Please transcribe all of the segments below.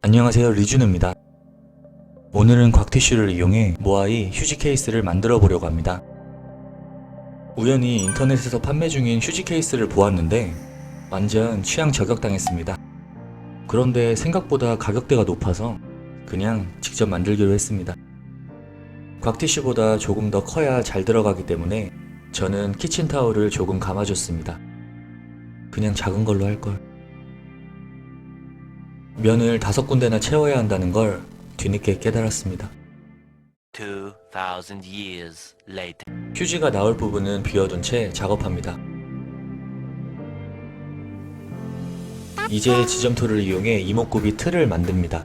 안녕하세요, 리준우입니다. 오늘은 곽티슈를 이용해 모아이 휴지 케이스를 만들어 보려고 합니다. 우연히 인터넷에서 판매 중인 휴지 케이스를 보았는데 완전 취향 저격당했습니다. 그런데 생각보다 가격대가 높아서 그냥 직접 만들기로 했습니다. 곽티슈보다 조금 더 커야 잘 들어가기 때문에 저는 키친타올을 조금 감아줬습니다. 그냥 작은 걸로 할걸. 면을 5군데나 채워야 한다는 걸 뒤늦게 깨달았습니다. 2000 years later. 휴지가 나올 부분은 비워둔 채 작업합니다. 이제 지점토를 이용해 이목구비 틀을 만듭니다.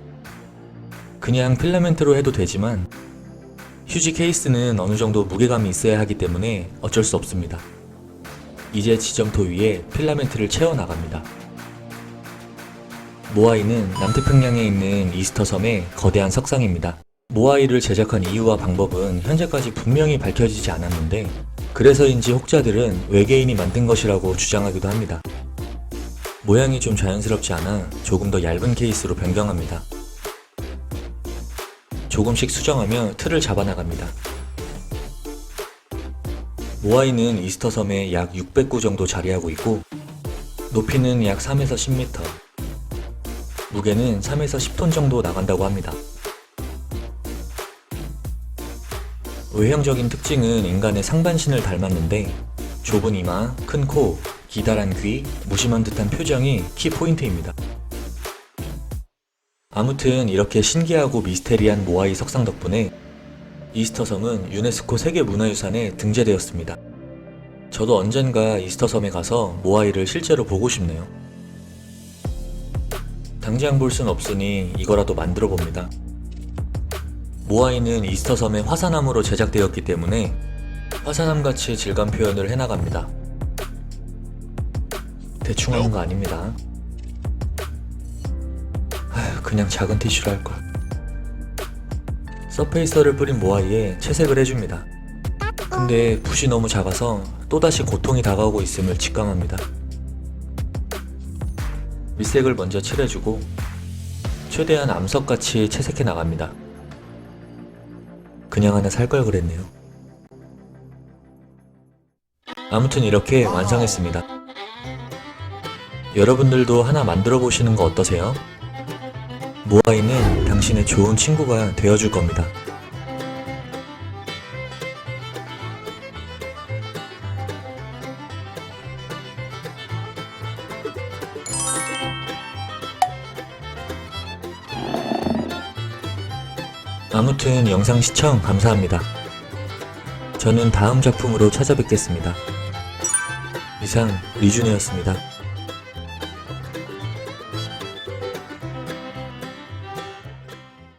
그냥 필라멘트로 해도 되지만 휴지 케이스는 어느 정도 무게감이 있어야 하기 때문에 어쩔 수 없습니다. 이제 지점토 위에 필라멘트를 채워 나갑니다. 모아이는 남태평양에 있는 이스터 섬의 거대한 석상입니다. 모아이를 제작한 이유와 방법은 현재까지 분명히 밝혀지지 않았는데 그래서인지 혹자들은 외계인이 만든 것이라고 주장하기도 합니다. 모양이 좀 자연스럽지 않아 조금 더 얇은 케이스로 변경합니다. 조금씩 수정하며 틀을 잡아나갑니다. 모아이는 이스터 섬에 약 600구 정도 자리하고 있고 높이는 약 3에서 10m, 무게는 3에서 10톤 정도 나간다고 합니다. 외형적인 특징은 인간의 상반신을 닮았는데 좁은 이마, 큰 코, 기다란 귀, 무심한 듯한 표정이 키 포인트입니다. 아무튼 이렇게 신기하고 미스테리한 모아이 석상 덕분에 이스터 섬은 유네스코 세계문화유산에 등재되었습니다. 저도 언젠가 이스터 섬에 가서 모아이를 실제로 보고 싶네요. 당장 볼 순 없으니 이거라도 만들어 봅니다. 모아이는 이스터 섬의 화산암으로 제작되었기 때문에 화산암같이 질감 표현을 해나갑니다. 대충 하는 거 아닙니다. 그냥 작은 티슈로 할걸. 서페이서를 뿌린 모아이에 채색을 해줍니다. 근데 붓이 너무 작아서 또다시 고통이 다가오고 있음을 직감합니다. 밑색을 먼저 칠해주고 최대한 암석같이 채색해 나갑니다. 그냥 하나 살 걸 그랬네요. 아무튼 이렇게 완성했습니다. 여러분들도 하나 만들어 보시는 거 어떠세요? 모아이는 당신의 좋은 친구가 되어줄 겁니다. 아무튼 영상 시청 감사합니다. 저는 다음 작품으로 찾아뵙겠습니다. 이상 리준이었습니다.